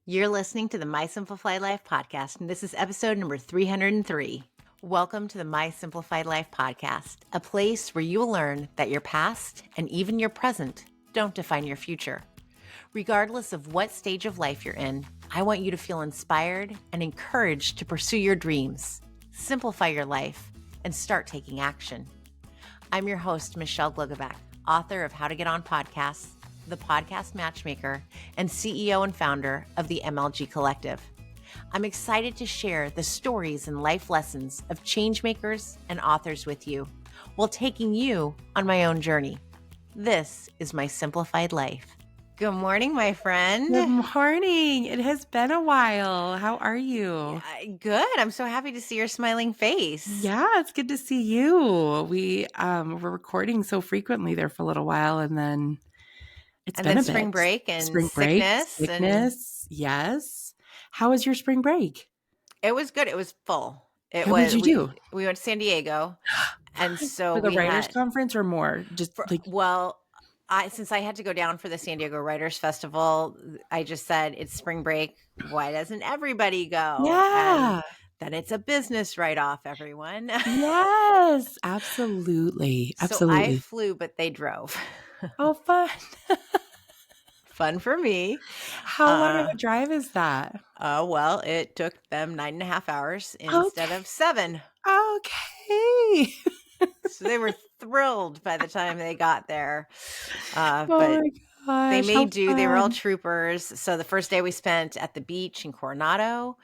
You're listening to the My Simplified Life podcast, and this is episode number 303. Welcome to the My Simplified Life podcast, a place where you will learn that your past and even your present don't define your future. Regardless of what stage of life you're in, I want you to feel inspired and encouraged to pursue your dreams, simplify your life, and start taking action. I'm your host, Michelle Glogovac, author of How to Get On Podcasts, the podcast matchmaker, and CEO and founder of the MLG Collective. I'm excited to share the stories and life lessons of changemakers and authors with you while taking you on my own journey. This is My Simplified Life. Good morning, my friend. Good morning. It has been a while. How are you? Good. I'm so happy to see your smiling face. Yeah, it's good to see you. We were recording so frequently there for a little while, and then it's been a bit. Spring break and Spring break, sickness. Yes. How was your spring break? It was good. It was full. What did you do? We went to San Diego, and so for the writers' conference or more? Since I had to go down for the San Diego Writers Festival, I just said it's spring break. Why doesn't everybody go? Yeah. And then it's a business write-off, everyone. Yes, absolutely. So I flew, but they drove. Oh, fun. Fun for me. How long of a drive is that? Well, it took them 9.5 hours instead of 7. Okay. So they were thrilled by the time they got there. Oh but my gosh, they made do. They were all troopers. So the first day we spent at the beach in Coronado,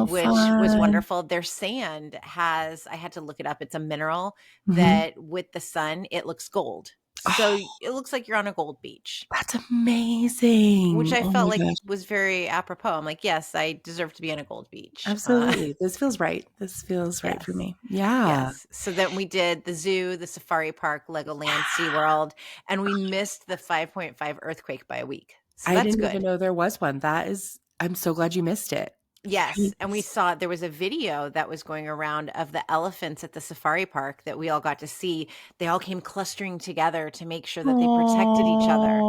which was wonderful. Their sand I had to look it up. It's a mineral that with the sun, it looks gold. So it looks like you're on a gold beach. That's amazing. Which I felt like was very apropos. I'm like, yes, I deserve to be on a gold beach. Absolutely. This feels right. This feels right for me. Yeah. Yes. So then we did the zoo, the safari park, Legoland, SeaWorld, and we missed the 5.5 earthquake by a week. So I that's didn't good. even know there was one. I'm so glad you missed it. Yes. And we saw there was a video that was going around of the elephants at the safari park that we all got to see. They all came clustering together to make sure that they protected each other.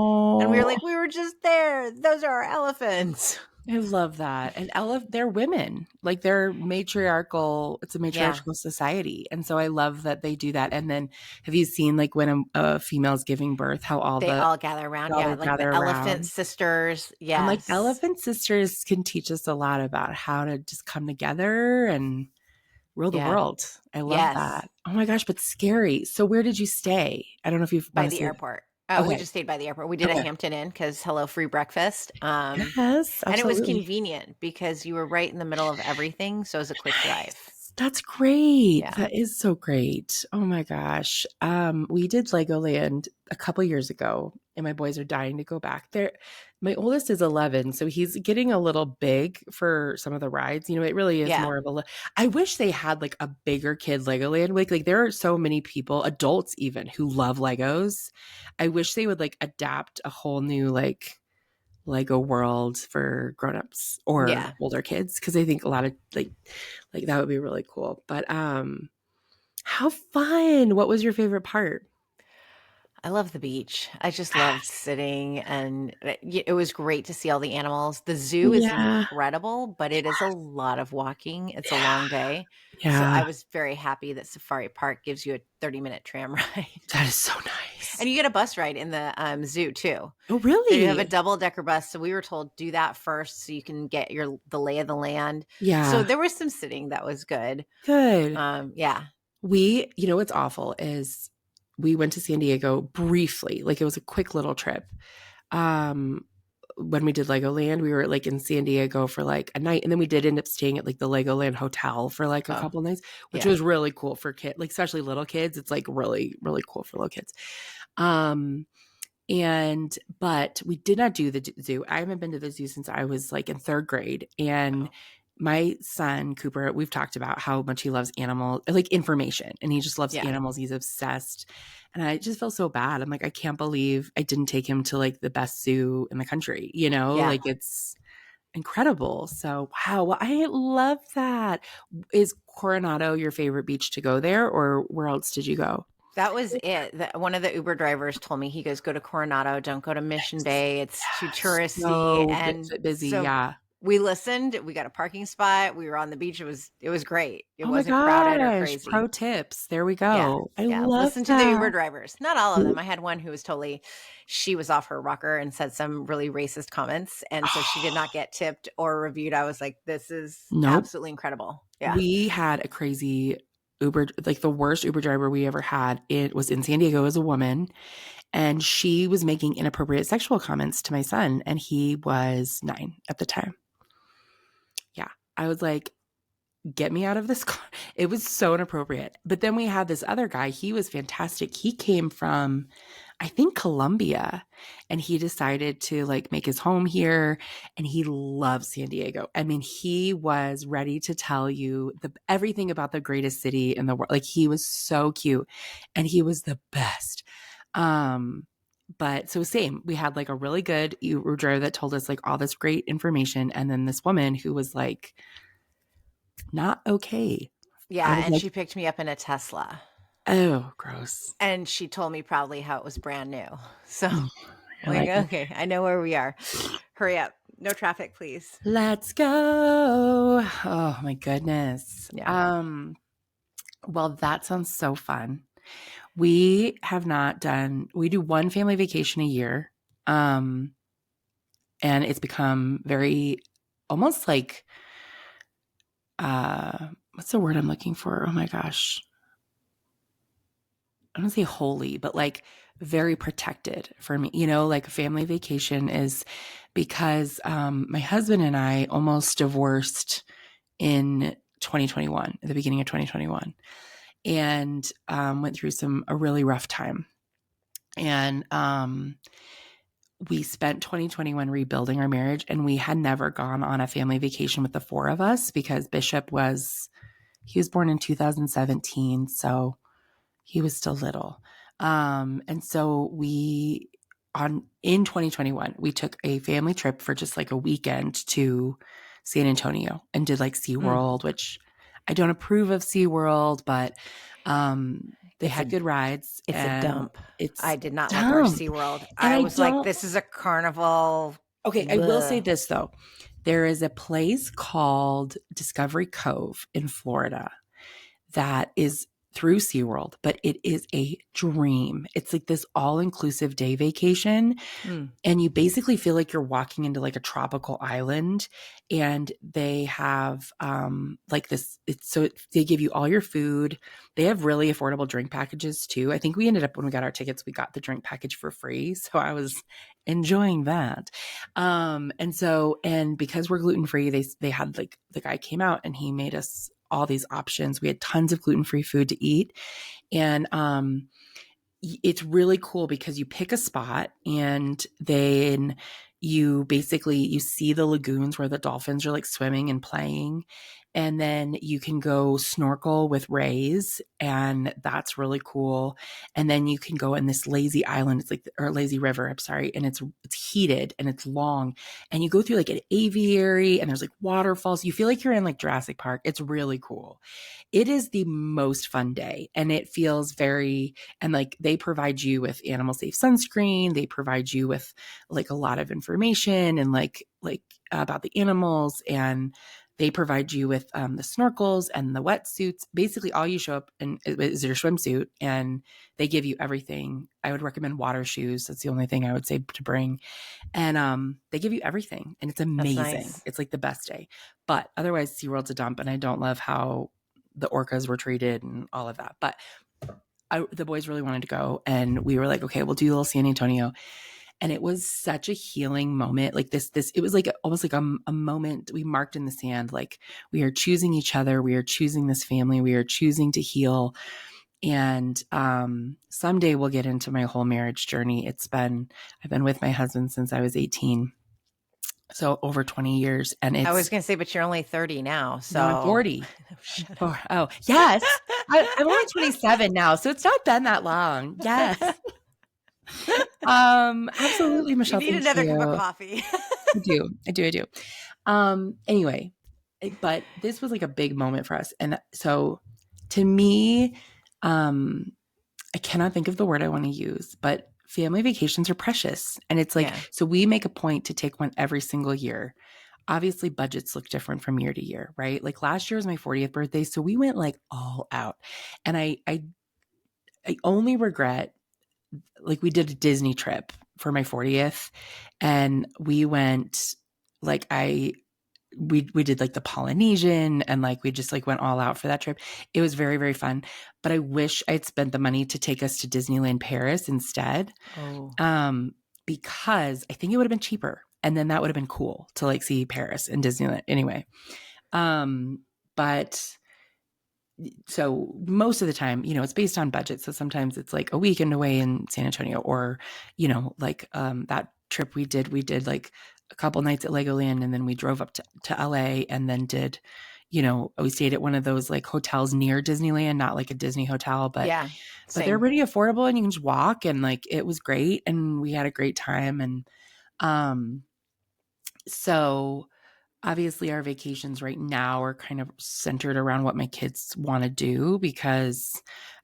And we were like, we were just there. Those are our elephants. I love that. And they're women. Like they're matriarchal. It's a matriarchal society. And so I love that they do that. And then have you seen like when a female's giving birth, how they all gather around? Yeah. Like the elephant sisters. Yeah. And like elephant sisters can teach us a lot about how to just come together and rule the world. I love that. Oh my gosh, but scary. So where did you stay? I don't know if you've by the airport. Oh, we just stayed by the airport. We did a Hampton Inn because free breakfast. Yes, absolutely. And it was convenient because you were right in the middle of everything. So it was a quick drive. That's great. Yeah. That is so great. Oh my gosh. We did Legoland a couple years ago and my boys are dying to go back there. My oldest is 11, so he's getting a little big for some of the rides. You know, it really is more of I wish they had like a bigger kid Legoland week. Like there are so many people, adults even, who love Legos. I wish they would like adapt a whole new like Lego world for grownups or older kids, because I think a lot of like that would be really cool. But how fun. What was your favorite part? I love the beach. I just loved sitting, and it was great to see all the animals. The zoo is incredible, but it is a lot of walking. It's a long day. Yeah. So I was very happy that Safari Park gives you a 30-minute tram ride. That is so nice. And you get a bus ride in the zoo too. Oh, really? So you have a double-decker bus. So we were told do that first so you can get the lay of the land. Yeah. So there was some sitting that was good. Good. Yeah. What's awful is we went to San Diego briefly. Like it was a quick little trip. When we did Legoland, we were like in San Diego for like a night. And then we did end up staying at like the Legoland hotel for like a couple nights, which was really cool for kids, like especially little kids. It's like really, really cool for little kids. But we did not do the zoo. I haven't been to the zoo since I was like in 3rd grade. And my son, Cooper, we've talked about how much he loves animals, like information, and he just loves animals. He's obsessed. And I just feel so bad. I'm like, I can't believe I didn't take him to like the best zoo in the country, you know, like it's incredible. So, wow. Well, I love that. Is Coronado your favorite beach to go there, or where else did you go? That was it. One of the Uber drivers told me, he goes, go to Coronado, don't go to Mission Bay. It's too touristy and busy. We listened. We got a parking spot. We were on the beach. It was great. It Oh my wasn't crowded or gosh. crazy. Pro tips. There we Yeah. go. I Yeah. love Listen to the that. Uber drivers. Not all of them. I had one who was she was off her rocker and said some really racist comments. And so she did not get tipped or reviewed. I was like, this is Nope. absolutely incredible. Yeah. We had a crazy Uber, like the worst Uber driver we ever had. It was in San Diego as a woman, and she was making inappropriate sexual comments to my son, and he was 9 at the time. Yeah. I was like, get me out of this car. It was so inappropriate. But then we had this other guy. He was fantastic. He came from, I think, Colombia, and he decided to like make his home here, and he loves San Diego. I mean, he was ready to tell you everything about the greatest city in the world. Like, he was so cute, and he was the best. But so same, we had like a really good Uber driver that told us like all this great information, and then this woman who was like not okay. Yeah. I was And like, she picked me up in a Tesla. oh, gross. And she told me proudly how it was brand new. So You're like, like, okay, I know where we are. Hurry up. No traffic, please. let's go. Oh my goodness. Yeah. Well, that sounds so fun. We do one family vacation a year. And it's become very almost like what's the word I'm looking for? Oh my gosh. I don't say holy, but like very protected for me. You know, like a family vacation is because my husband and I almost divorced in 2021, at the beginning of 2021, and went through a really rough time. And we spent 2021 rebuilding our marriage, and we had never gone on a family vacation with the four of us because he was born in 2017. So he was still little. And so in 2021, we took a family trip for just like a weekend to San Antonio and did like SeaWorld, which I don't approve of SeaWorld, but they had good rides. It's a dump. I did not like our SeaWorld. And I was like, this is a carnival. Okay, I will say this though. There is a place called Discovery Cove in Florida that is through SeaWorld, but it is a dream. It's like this all-inclusive day vacation. And you basically feel like you're walking into like a tropical island, and they have like this, they give you all your food. They have really affordable drink packages too. I think we ended up, when we got our tickets, we got the drink package for free. So I was enjoying that. And because we're gluten-free, they had like, the guy came out and he made us all these options. We had tons of gluten-free food to eat. And it's really cool because you pick a spot, and then you see the lagoons where the dolphins are like swimming and playing. And then you can go snorkel with rays, and that's really cool. And then you can go in this lazy island. It's like, or lazy river, I'm sorry. And it's heated and it's long. And you go through like an aviary, and there's like waterfalls. You feel like you're in like Jurassic Park. It's really cool. It is the most fun day, and it feels and like they provide you with animal safe sunscreen. They provide you with like a lot of information and like about the animals, and they provide you with the snorkels and the wetsuits. Basically, all you show up in is your swimsuit, and they give you everything. I would recommend water shoes. That's the only thing I would say to bring. And they give you everything, and it's amazing. Nice. It's like the best day. But otherwise, SeaWorld's a dump, and I don't love how the orcas were treated and all of that. But the boys really wanted to go, and we were like, okay, we'll do a little San Antonio. And it was such a healing moment. Like it was like almost like a moment we marked in the sand. Like, we are choosing each other. We are choosing this family. We are choosing to heal. And someday we'll get into my whole marriage journey. I've been with my husband since I was 18. So over 20 years. And I was going to say, but you're only 30 now. So no, I'm 40. Oh, yes. I'm only 27 now. So it's not been that long. Yes. Absolutely, Michelle. You need another cup of coffee. I do. Anyway, but this was like a big moment for us. And so to me, I cannot think of the word I want to use, but family vacations are precious. And it's like, so we make a point to take one every single year. obviously budgets look different from year to year, right? Like last year was my 40th birthday, so we went like all out. And I only regret, like, we did a Disney trip for my 40th, and we went, like, we did like the Polynesian, and like we just like went all out for that trip. It was very, very fun. But I wish I'd spent the money to take us to Disneyland Paris instead. Oh, Because I think it would have been cheaper. And then that would have been cool to like see Paris and Disneyland anyway. But so most of the time, it's based on budget. So sometimes it's like a weekend away in San Antonio, or, like that trip we did like a couple nights at Legoland, and then we drove up to LA, and then did, we stayed at one of those like hotels near Disneyland, not like a Disney hotel, but yeah. but they're Same. pretty affordable, and you can just walk, and like it was great, and we had a great time. And so obviously our vacations right now are kind of centered around what my kids want to do, because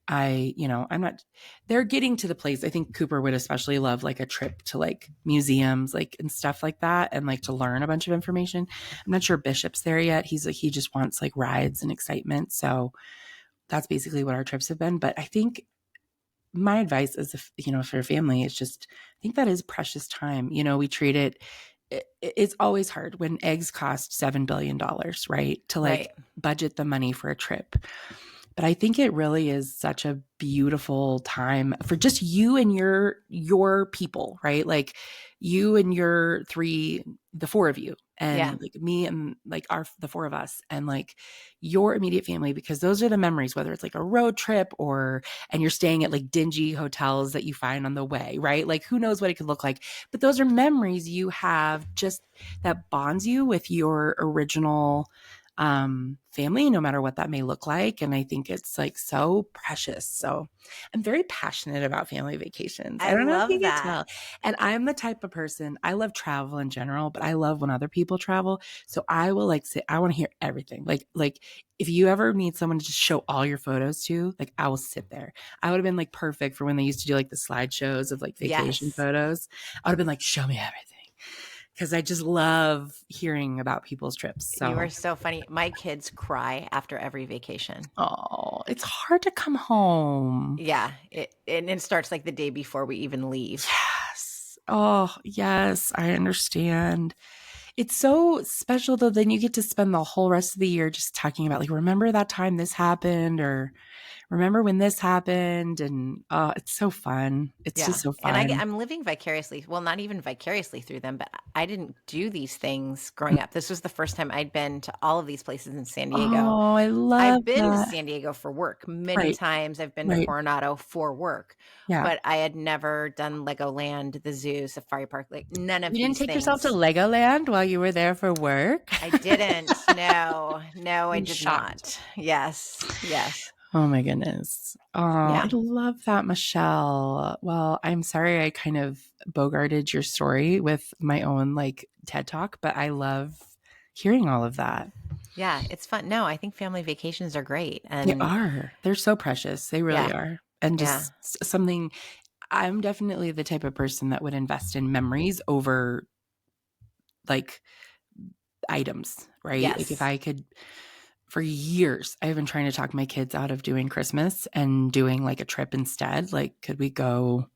I'm not, they're getting to the place. I think Cooper would especially love like a trip to like museums, like, and stuff like that, and like to learn a bunch of information. I'm not sure Bishop's there yet. He's like, he just wants like rides and excitement. So that's basically what our trips have been. But I think my advice is, if, for a family, is just, I think that is precious time. We treat it's always hard when eggs cost $7 billion, right? To like Right. budget the money for a trip. But I think it really is such a beautiful time for just you and your people, right? Like you and the four of you, Yeah. and like me and like the four of us, and like your immediate family, because those are the memories, whether it's like a road trip and you're staying at like dingy hotels that you find on the way, right? Like who knows what it could look like, but those are memories you have, just that bonds you with your original family, no matter what that may look like. And I think it's like so precious. So I'm very passionate about family vacations. I I don't know if you love can that. tell. And I'm the type of person, I love travel in general, but I love when other people travel. So I will like I want to hear everything. Like if you ever need someone to just show all your photos to, like I will sit there. I would have been like perfect for when they used to do like the slideshows of like vacation Yes. photos. I would have been like, show me everything. Because I just love hearing about people's trips. You So are so funny. My kids cry after every vacation. oh, it's hard to come home. Yeah. And it starts like the day before we even leave. Yes. Oh, yes, I understand. It's so special though. Then you get to spend the whole rest of the year just talking about like, remember that time this happened, or remember when this happened, and it's so fun. It's Yeah. just so And fun. I'm living vicariously. Well, not even vicariously through them, but I didn't do these things growing up. This was the first time I'd been to all of these places in San Diego. Oh, I love I've been to that. San Diego for work many Right, times. I've been to right. Coronado for work, Yeah. but I had never done Legoland, the zoo, Safari Park, like none of You didn't these take yourself to things. Legoland while you were there for work? I didn't. No, no, I I'm did shocked. not. Yes, yes. Oh my goodness. Oh, I Yeah. love that, Michelle. Well, I'm sorry I kind of bogarted your story with my own like TED Talk, but I love hearing all of that. Yeah, it's fun. No, I think family vacations are great. They And are. They're so precious. They really yeah, are. And yeah. just something, I'm definitely the type of person that would invest in memories over like items, right? Like if Yes. I could, for years, I've been trying to talk my kids out of doing Christmas and doing like a trip instead. Like, could we go,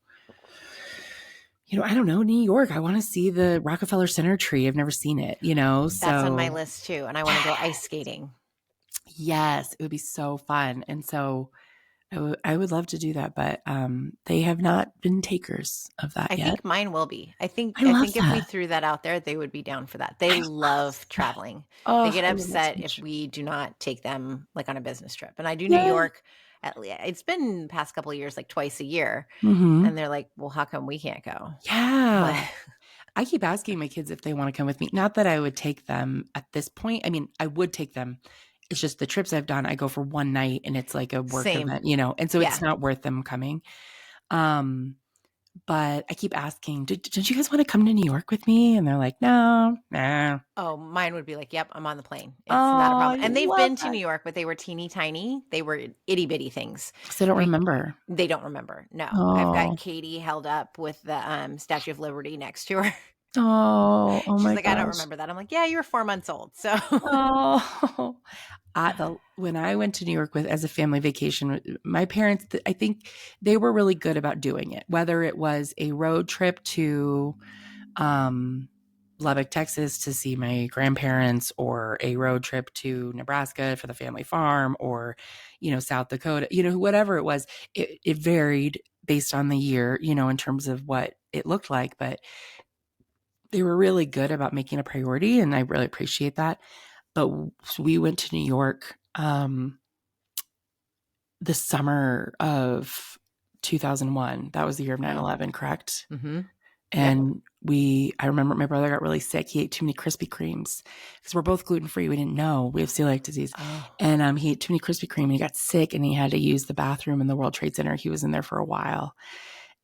I don't know, New York? I want to see the Rockefeller Center tree. I've never seen it, That's on my so list too. And I want to go ice yes, skating. yes, it would be so fun. And so I would love to do that, but they have not been takers of that I yet. think mine will be. I think I I love think if we that. threw that out there, they would be down for that. They I love love that. traveling. They Oh, get I love that so upset if much. we do not take them like on a business trip. And I do New Yeah. York it's been the past couple of years like twice a year. Hmm. And they're like, "Well, how come we can't go?" But Yeah. I keep asking my kids if they want to come with me. Not that I would take them at this point. I mean, I would take them. It's just the trips I've done, I go for one night and it's like a work same. event, and so it's Yeah. not worth them coming. Um, but I keep asking, don't you guys want to come to New York with me? And they're like, no, nah. Oh, mine would be like, "Yep, I'm on the plane. It's not a Oh, problem." I And they've love been to that. New York, but they were teeny tiny. They were itty bitty things. Because I don't We remember. They don't remember. No. I've got Oh, Katie held up with the Statue of Liberty next to her. Oh She's my like, I don't gosh. remember that. I'm like, yeah, you were 4 months old. So Oh, when I went to New York with as a family vacation, my parents, I think they were really good about doing it. Whether it was a road trip to um, Lubbock, Texas, to see my grandparents, or a road trip to Nebraska for the family farm, or South Dakota, whatever it was, it varied based on the year, in terms of what it looked like, but they were really good about making a priority, and I really appreciate that. But we went to New York the summer of 2001. That was the year of 9/11, correct? mm-hmm. Yep. And I remember my brother got really sick. He ate too many Krispy Kremes because we're both gluten free. We didn't know we have celiac disease. Oh, And he ate too many Krispy Kreme and he got sick and he had to use the bathroom in the World Trade Center. He was in there for a while.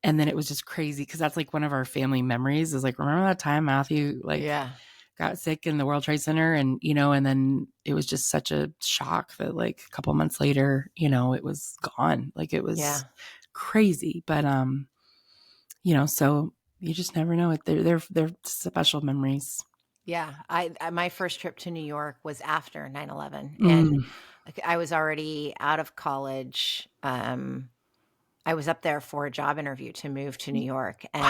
And then it was just crazy because that's like one of our family memories is like, remember that time Matthew yeah. got sick in the World Trade Center, and then it was just such a shock that like a couple months later, it was gone. Like it Yeah. was crazy. But so you just never know it. They're special memories. Yeah. My first trip to New York was after 9/11, and Mm. I was already out of college. I was up there for a job interview to move to New York. And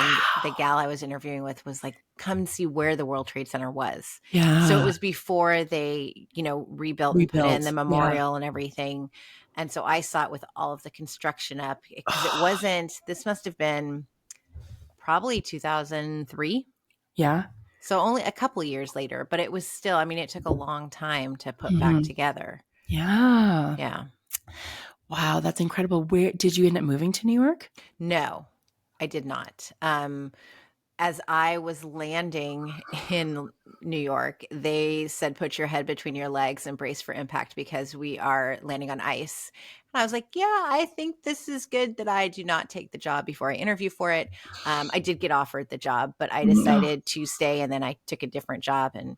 the Wow. gal I was interviewing with was like, come see where the World Trade Center was. So it Yeah. was before they, rebuilt and put in the Rebuilt. Yeah. memorial and everything. And so I saw it with all of the construction up because this must have been probably 2003. Yeah. So only a couple of years later, but it was still, I mean, it took a long time to put back Mhm. together. Yeah. Yeah. Wow, that's incredible. Where did you end up moving to New York? No, I did not. As I was landing in New York, they said, put your head between your legs and brace for impact because we are landing on ice. And I was like, yeah, I think this is good that I do not take the job before I interview for it. I did get offered the job, but I Oh, decided to stay. And then I took a different job and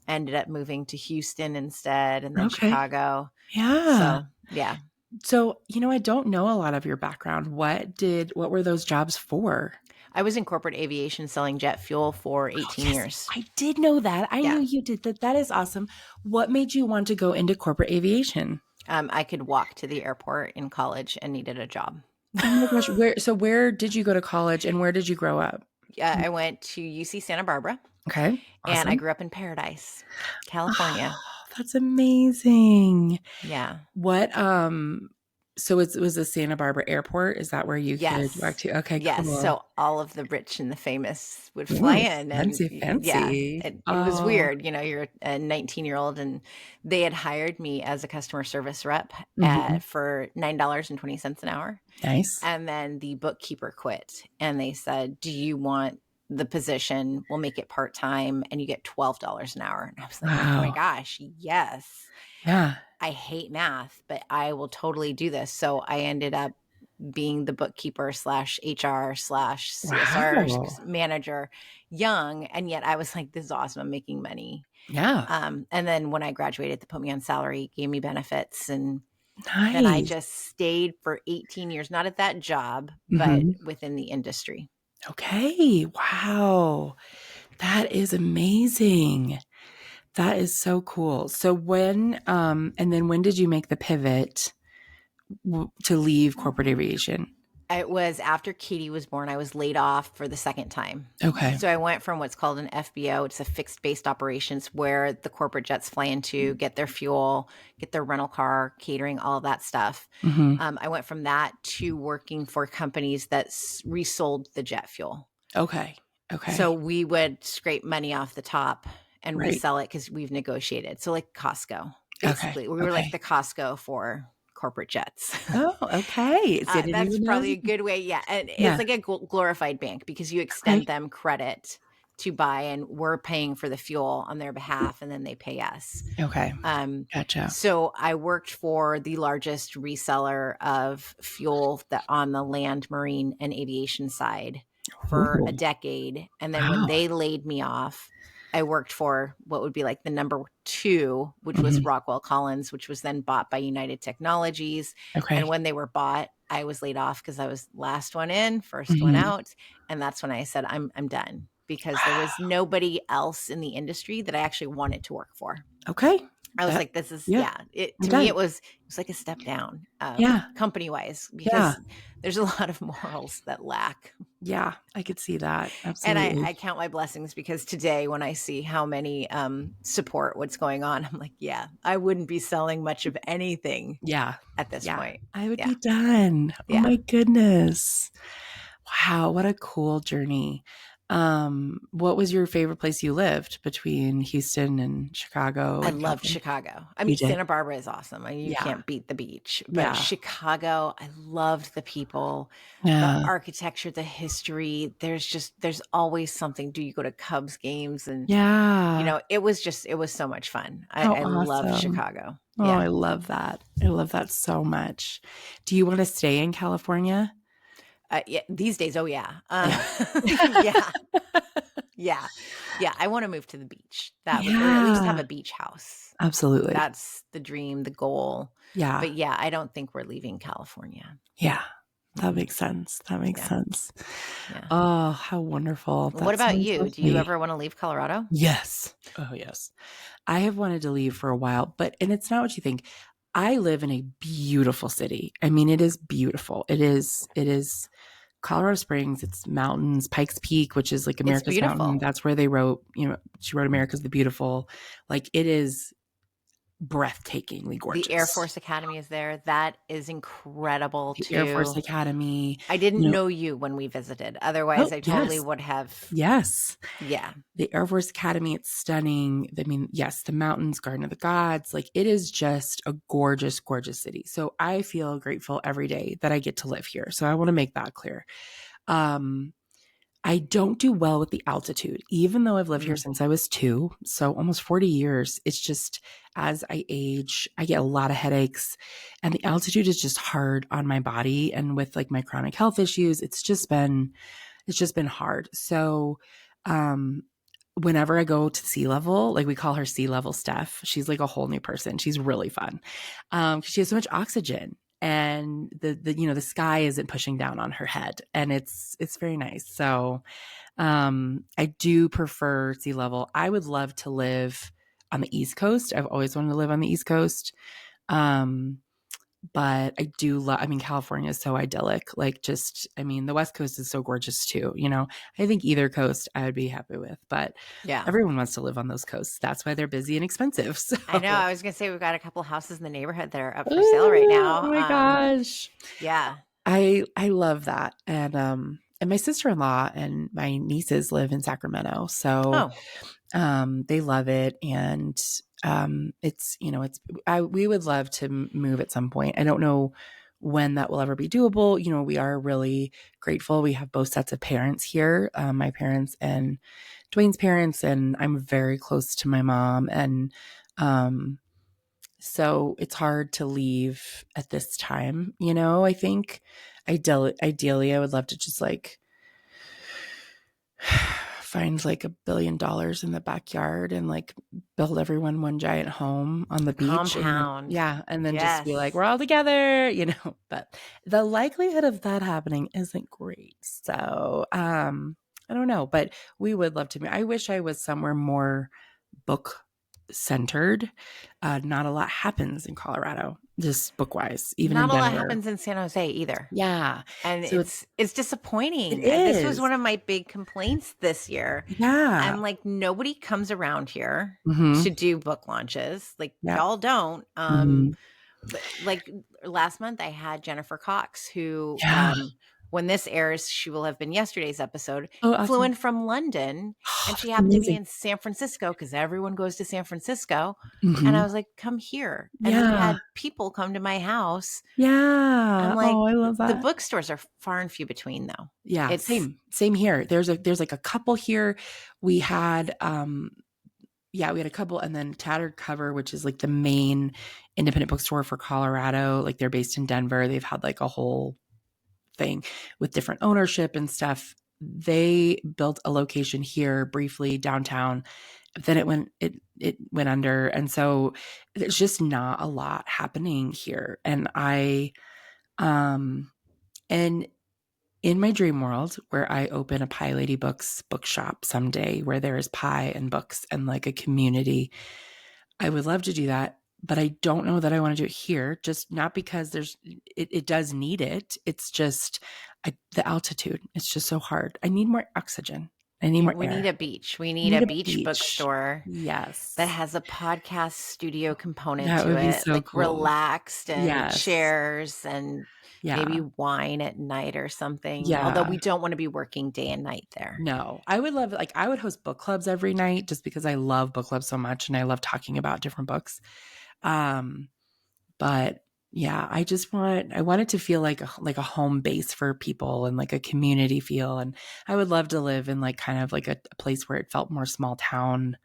ended up moving to Houston instead and then okay. Chicago. Yeah. So, yeah. So, I don't know a lot of your background. What were those jobs for? I was in corporate aviation selling jet fuel for Oh, 18 yes, years. I did know that. I knew Yeah. you did that. That is awesome. What made you want to go into corporate aviation? I could walk to the airport in college and needed a job. Oh my gosh, where did you go to college and where did you grow up? Yeah, I went to UC Santa Barbara Okay, and I awesome. grew up in Paradise, California. Oh, that's amazing. Yeah. What so it was the Santa Barbara airport? Is that where you could walk Yes. to? Okay, Yes. cool. So all of the rich and the famous would fly Ooh, in and fancy, yeah, fancy. it was Oh, weird. You're a 19-year-old and they had hired me as a customer service rep mhm. for $9.20 an hour. Nice. And then the bookkeeper quit and they said, do you want the position? We'll make it part-time and you get $12 an hour. And I was like, oh my Wow. gosh, yes. Yeah. I hate math, but I will totally do this. So I ended up being the bookkeeper slash HR slash CSR Wow. manager, young. And yet I was like, this is awesome. I'm making money. Yeah. And then when I graduated, they put me on salary, gave me benefits, and then I Nice. just stayed for 18 years, not at that job, but Mhm. within the industry. Okay. Wow. That is amazing. That is so cool. So and then when did you make the pivot to leave corporate aviation? It was after Katie was born. I was laid off for the second time. Okay. So I went from what's called an FBO. It's a fixed based operations where the corporate jets fly into, get their fuel, get their rental car, catering, all of that stuff. Mhm. I went from that to working for companies that resold the jet fuel. Okay. Okay. So we would scrape money off the top and Right. resell it because we've negotiated. So like Costco, Okay. basically. We were like Okay. the Costco for corporate jets. Oh, okay. See, I didn't That's even know. probably a good way. Yeah. And it's Yeah. like a glorified bank because you Okay. extend them credit to buy and we're paying for the fuel on their behalf and then they pay us. Okay. Um, Gotcha. so I worked for the largest reseller of fuel that on the land, marine, and aviation side for a Ooh. decade. And then when Wow. they laid me off, I worked for what would be like the number two, which was Mhm. Rockwell Collins, which was then bought by United Technologies. And Okay. when they were bought, I was laid off because I was last one in, first one Mhm. out. And that's when I said, I'm done. because there was nobody else in the industry that I actually wanted to work for. Okay. I was like, this is, yeah, to me, it was like a step down, Yeah. company wise, Yeah. because there's a lot of morals that lack. Yeah. I could see that. And Absolutely. I count my blessings, because today when I see how many support what's going on, I'm like, yeah, I wouldn't be selling much of anything Yeah. at this point. I would Yeah. be done. Oh Yeah. my goodness. Wow. What a cool journey. What was your favorite place you lived between Houston and Chicago? I And loved California? Chicago. I You mean, did? Santa Barbara is awesome. I mean, you Yeah. can't beat the beach, but Yeah. Chicago, I loved the people, the Yeah. architecture, the history. There's always something. Do you go to Cubs games? And, Yeah. it was so much fun. How I loved awesome. Chicago. Oh, Yeah. I love that. I love that so much. Do you want to stay in California? Yeah, these days, oh yeah. Yeah. Yeah. Yeah. Yeah. I want to move to the beach. That would, or at least have Yeah. a beach house. Absolutely. That's the dream, the goal. Yeah. But yeah, I don't think we're leaving California. Yeah. That Mm-mm. makes sense. That makes Yeah. sense. Yeah. Oh, how wonderful. What That about sounds you? Do you lovely. ever want to leave Colorado? Yes. Oh, yes. I have wanted to leave for a while, and it's not what you think. I live in a beautiful city. I mean, it is beautiful. It is Colorado Springs. It's mountains, Pikes Peak, which is like It's America's Mountain. beautiful. That's where they wrote, she wrote America's the Beautiful. Like, it is breathtakingly gorgeous. The Air Force Academy is there. That is incredible The too. Air Force Academy. I didn't know you when we visited. Otherwise, I totally would have. Yes. Yeah. The Air Force Academy, it's stunning. I mean, yes, the mountains, Garden of the Gods. Like, it is just a gorgeous, gorgeous city. So I feel grateful every day that I get to live here. So I want to make that clear. I don't do well with the altitude, even though I've lived here since I was 2, so almost 40 years. It's just, as I age, I get a lot of headaches, and the altitude is just hard on my body. And with like my chronic health issues, it's just been hard. So, whenever I go to sea level, like we call her sea level Steph, she's like a whole new person. She's really fun. 'Cause she has so much oxygen, and the sky isn't pushing down on her head, and it's very nice. So, I do prefer sea level. I would love to live on the East Coast. I've always wanted to live on the East Coast. But I do love, I mean, California is so idyllic. Like, just, I mean, the West Coast is so gorgeous too. I think either coast I would be happy with, but Yeah. everyone wants to live on those coasts. That's why they're busy and expensive. So. I know. I was going to say, we've got a couple houses in the neighborhood that are up for sale right now. Oh my gosh. Yeah. I love that. And my sister-in-law and my nieces live in Sacramento. So, they love it. And, we would love to move at some point. I don't know when that will ever be doable. We are really grateful. We have both sets of parents here, my parents and Dwayne's parents, and I'm very close to my mom. And, so it's hard to leave at this time. I think ideally I would love to just like find like $1 billion in the backyard and like build everyone one giant home on the beach. Compound. And then just be like, we're all together, but the likelihood of that happening isn't great. So, I don't know, but we would love to. I wish I was somewhere more book centered. Not a lot happens in Colorado, just book wise, even not in a Denver. lot happens in San Jose either. Yeah. And so it's disappointing. It is. This was one of my big complaints this year. Yeah. I'm like, nobody comes around here to do book launches. Like, y'all don't. But like last month I had Jennifer Cox, who when this airs, she will have been yesterday's episode, flew in from London, and she happened to be in San Francisco because everyone goes to San Francisco. And I was like, come here. And we had people come to my house. Yeah. I'm like, I love that. The bookstores are far and few between though. Yeah. It's same here. There's like a couple here. We had, we had a couple, and then Tattered Cover, which is like the main independent bookstore for Colorado. Like, they're based in Denver. They've had like a whole thing with different ownership and stuff. They built a location here briefly downtown. Then it went under. And so there's just not a lot happening here. And in my dream world where I open a Pie Lady Books bookshop someday where there is pie and books and like a community, I would love to do that. But I don't know that I want to do it here, just not because it does need it. It's just the altitude. It's just so hard. I need more oxygen. I need more We need air. a beach. We need a Need a beach beach. bookstore that Yes. has a podcast studio component That to would be it, so like cool. relaxed and Yes. chairs and maybe Yeah. wine at night or something. Although Yeah. we don't want to be working day and night there. No, I would love, like, I would host book clubs every night just because I love book clubs so much and I love talking about different books. Um, but yeah, I want it to feel like a home base for people and like a community feel. And I would love to live in like kind of like a place where it felt more small town.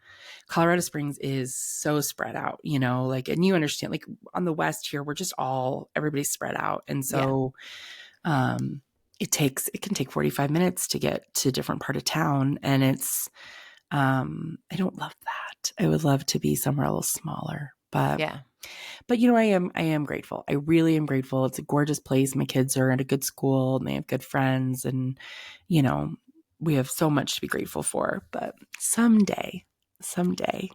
Colorado Springs is so spread out, like, and you understand, like on the West here, we're just everybody's spread out. And Yeah. so, it can take 45 minutes to get to a different part of town. And I don't love that. I would love to be somewhere a little smaller, but Yeah. I am grateful. I really am grateful. It's a gorgeous place. My kids are at a good school and they have good friends and, we have so much to be grateful for, but someday,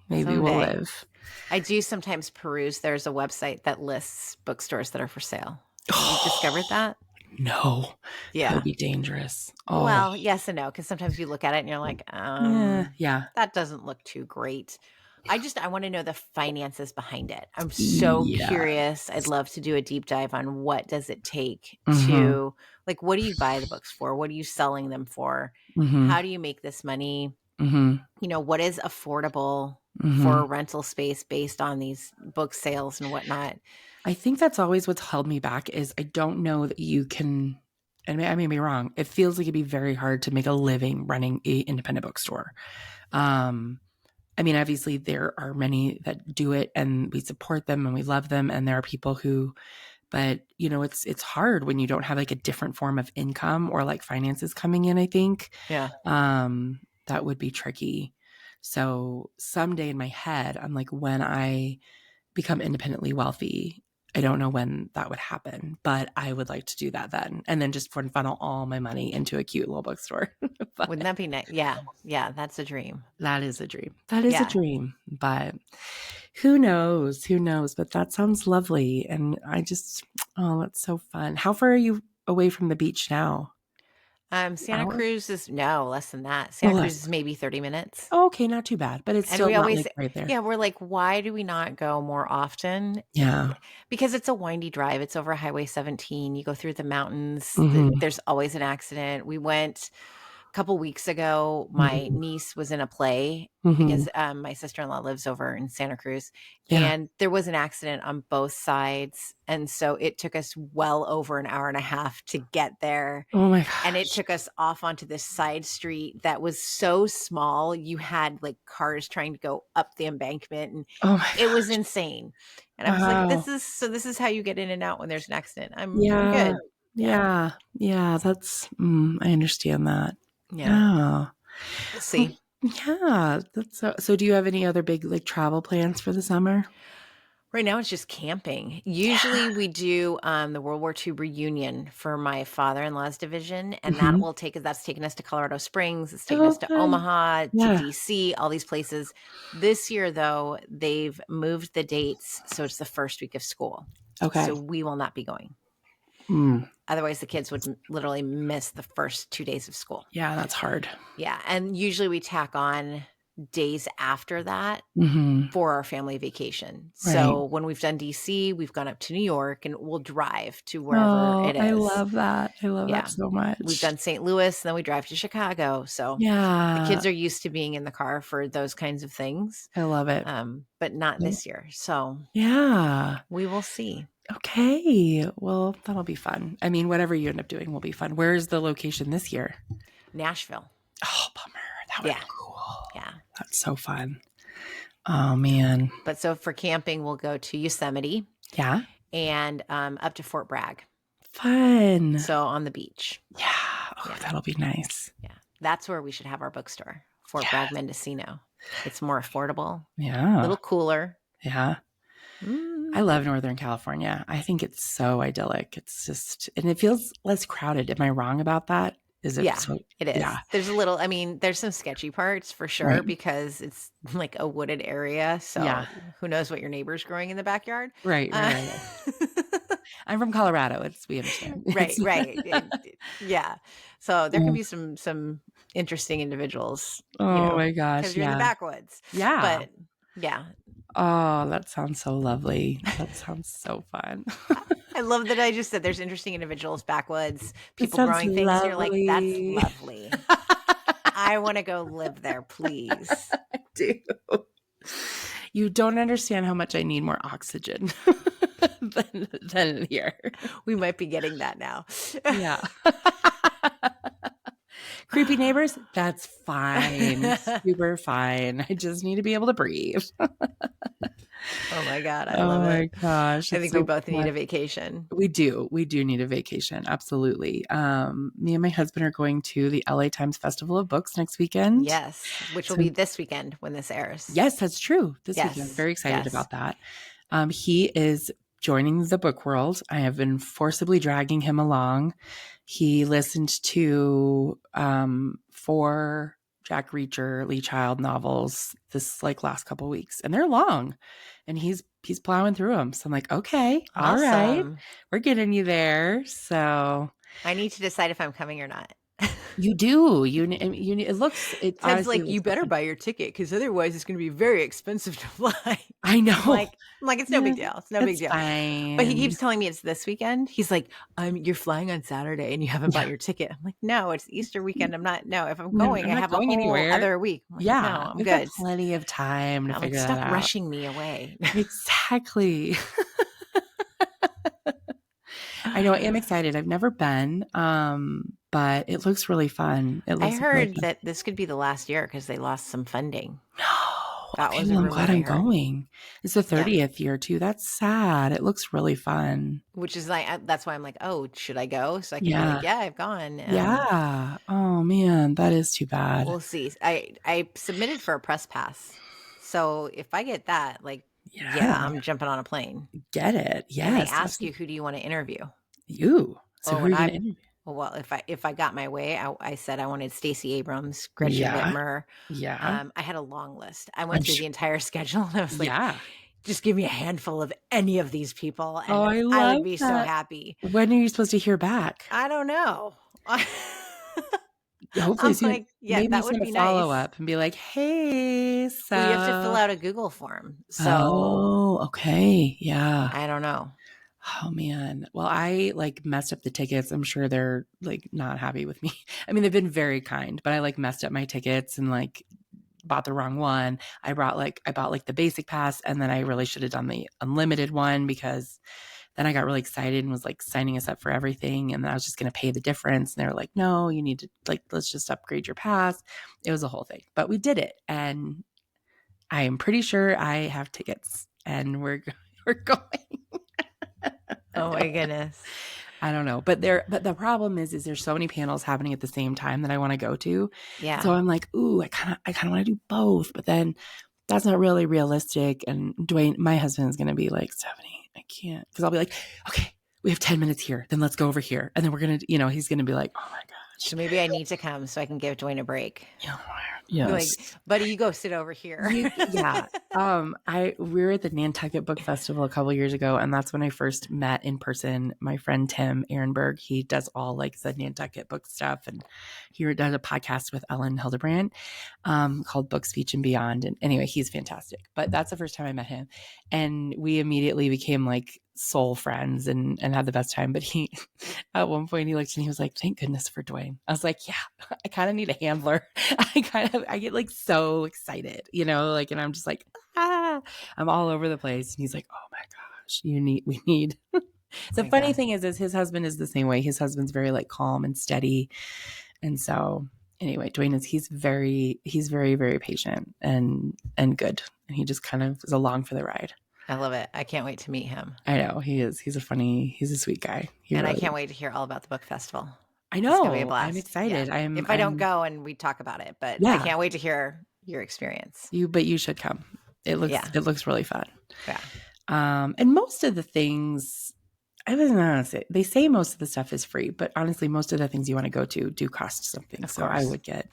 maybe we'll Someday. live. I do sometimes peruse. There's a website that lists bookstores that are for sale. Have you discovered that? No, that Yeah. would be dangerous. Oh, Well, yes and no, because sometimes you look at it and you're like, yeah. that doesn't look too great. I want to know the finances behind it. I'm so Yeah. curious. I'd love to do a deep dive on what does it take Mhm. to, like, what do you buy the books for? What are you selling them for? Mhm. How do you make this money? Mhm. What is affordable Mhm. for a rental space based on these book sales and whatnot? I think that's always what's held me back is I don't know that you can, and I may be wrong. It feels like it'd be very hard to make a living running a independent bookstore. Obviously there are many that do it and we support them and we love them. And there are people who, but it's hard when you don't have like a different form of income or like finances coming in, I think. Yeah. That would be tricky. So someday in my head, I'm like, when I become independently wealthy, I don't know when that would happen, but I would like to do that then. And then just funnel all my money into a cute little bookstore. Wouldn't that be nice? Yeah. Yeah. That's a dream. That is a dream. That is a Yeah. dream. But who knows? Who knows? But that sounds lovely. And that's so fun. How far are you away from the beach now? Santa Hour? Cruz is less than that. Well, Santa Cruz less. is maybe 30 minutes. Oh, okay, not too bad. But it's And still we not always, like right there. yeah, we're like, why do we not go more often? Yeah. Because it's a windy drive. It's over Highway 17. You go through the mountains. Mhm. There's always an accident. We went a couple weeks ago. My Mhm. niece was in a play Mhm. because my sister-in-law lives over in Santa Cruz, Yeah. and there was an accident on both sides. And so it took us well over an hour and a half to get there. Oh my gosh. And it took us off onto this side street that was so small. You had like cars trying to go up the embankment, and Oh my it was gosh. insane. And I was like, Wow. this is how you get in and out when there's an accident. I'm Yeah. good. Yeah. Yeah. I understand that. Yeah. Yeah. We'll see. Yeah. So do you have any other big like travel plans for the summer? Right now it's just camping. Usually we do the World War II reunion for my father-in-law's division, and Mhm. that's taken us to Colorado Springs, it's taken Oh, us to fun. Omaha, to Yeah. DC, all these places. This year though, they've moved the dates, so it's the first week of school. Okay. So we will not be going. Mm. Otherwise the kids would literally miss the first 2 days of school. Yeah, that's hard. Yeah, and usually we tack on days after that Mhm. for our family vacation. Right. So when we've done DC, we've gone up to New York and we'll drive to wherever Oh, it I is. love that. I love that Yeah. so much. We've done St. Louis, and then we drive to Chicago. So the Yeah. kids are used to being in the car for those kinds of things. I love it. But not Yeah. this year. So Yeah. we will see. Okay. Well, that'll be fun. I mean, whatever you end up doing will be fun. Where's the location this year? Nashville. Oh, bummer. That would Yeah. be cool. Yeah. That's so fun. Oh, man. But so for camping, we'll go to Yosemite Yeah. and up to Fort Bragg. Fun. So on the beach. Yeah. Oh, that'll be nice. Yeah. That's where we should have our bookstore, Fort Bragg, Mendocino. It's more affordable. Yeah. A little cooler. Yeah. I love Northern California. I think it's so idyllic. It's just, and it feels less crowded. Am I wrong about that? Is it Yeah, so? it is. Yeah. There's a little, I mean, there's some sketchy parts for sure Right. because it's like a wooded area. Yeah. So who knows what your neighbor's growing in the backyard? Right. Uh, I'm from Colorado. We understand. right, right. Yeah. So there can Mm. be some interesting individuals, Oh my because gosh. you're in the Yeah. backwoods. Yeah. But yeah, Oh, that sounds so lovely. That sounds so fun. I love that I just said there's interesting individuals, backwoods, That people sounds growing things. You're like, that's lovely. lovely. I want to go live there, please. I do. You don't understand how much I need more oxygen than here. We might be getting that now. Yeah. Creepy neighbors? That's fine. Super fine. I just need to be able to breathe. Oh my God, I Oh love my it. gosh. I It's think we so both need fun. a vacation. We do. We do need a vacation. Absolutely. Me and my husband are going to the LA Times Festival of Books next weekend. Yes, which will So be this weekend when this airs. yes, that's true. This weekend. I'm Yes, very excited yes. about that. He is joining the book world. I have been forcibly dragging him along. He listened to 4 Jack Reacher, Lee Child novels this last couple weeks, and they're long, and he's plowing through them. So I'm like, okay, all right, Awesome. we're getting you there. So I need to decide if I'm coming or not. you do. It looks. It Ted's honestly like, you looks so better fun. buy your ticket because otherwise it's going to be very expensive to fly. I know. I'm like, it's no big deal. It's no big It's deal. fine. But he keeps telling me it's this weekend. He's like, you're flying on Saturday and you haven't bought your ticket. I'm like, no, it's Easter weekend. I'm not. No, if I'm No, going, I'm I not have going a whole anywhere. other week. I'm like, Yeah, no, I'm we've good. got plenty of time to I'm like, figure that stop out. rushing me away. Exactly. I know I am excited. I've never been, but it looks really fun. It I looks really heard fun. that this could be the last year because they lost some funding. No. That Okay, was a well, I'm rumor glad I I'm heard. going. It's the Yeah. 30th year too. That's sad. It looks really fun. Which is like, that's why I'm like, oh, should I go? So I can be Yeah. like, yeah, I've gone. Yeah. Oh man, that is too bad. We'll see. I submitted for a press pass. So if I get that, like, yeah, I'm jumping on a plane. Get it. Yes. And they ask you, who do you want to interview? You. So who are you going to interview? Well, if I got my way, I said I wanted Stacey Abrams, Gretchen Whitmer. Yeah. I had a long list. I went through the entire schedule and I was like, Yeah. just give me a handful of any of these people and Oh, I would be so happy. When are you supposed to hear back? I don't know. Hopefully I'm soon. like, yeah, Maybe that would send be a follow nice. up and be like, hey, so Well, you have to fill out a Google form. So oh, okay. Yeah. I don't know. Oh man. Well, I messed up the tickets. I'm sure they're not happy with me. I mean, they've been very kind, but I messed up my tickets and bought the wrong one. I bought the basic pass, and then I really should have done the unlimited one because then I got really excited and was signing us up for everything. And then I was just going to pay the difference. And they were like, no, you need to let's just upgrade your pass. It was a whole thing, but we did it. And I am pretty sure I have tickets and we're going. Oh my goodness. I don't know. But the problem is there's so many panels happening at the same time that I want to go to. Yeah. So I'm like, ooh, I kind of want to do both, but then that's not really realistic. And Dwayne, my husband, is going to be like, Stephanie, I can't. Because I'll be like, okay, we have 10 minutes here. Then let's go over here. And then we're going to, he's going to be like, oh my gosh. So maybe I need to come so I can give Dwayne a break. Yes. Like, buddy, you go sit over here. Yeah. We were at the Nantucket Book Festival a couple years ago, and that's when I first met in person my friend Tim Ehrenberg. He does all the Nantucket book stuff, and he does a podcast with Ellen Hildebrand called Book Speech and Beyond. And anyway, he's fantastic. But that's the first time I met him, and we immediately became soul friends and had the best time. But he, at one point, he looked and he was like, "Thank goodness for Dwayne." I was like, "Yeah, I kind of need a handler." I get so excited, and I'm just I'm all over the place. And he's like, "Oh my gosh, we need." The funny thing is his husband is the same way. His husband's very calm and steady, and so anyway, Dwayne he's very, very patient and good, and he just kind of is along for the ride. I love it. I can't wait to meet him. I know he's a sweet guy. I can't wait to hear all about the book festival. I know. It's gonna be a blast. I'm excited. Yeah. If I don't go and we talk about it, but I can't wait to hear your experience. But you should come. It looks really fun. Yeah. And most of the things, I was not say they say most of the stuff is free, but honestly, most of the things you want to go to do cost something. Of So I course. would get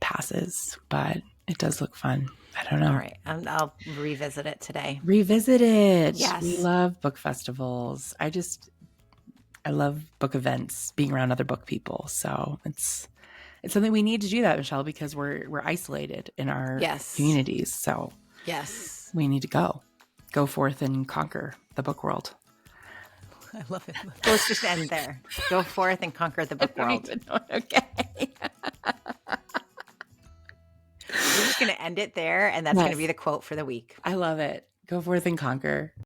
passes, but it does look fun. I don't know. All right. I'll revisit it today. Revisit it. Yes. We love book festivals. I love book events, being around other book people. So it's something we need to do that, Michelle, because we're isolated in our communities. So yes, we need to go forth and conquer the book world. I love it. Let's just end there. Go forth and conquer the book world. Okay. We're just going to end it there, and that's going to be the quote for the week. I love it. Go forth and conquer.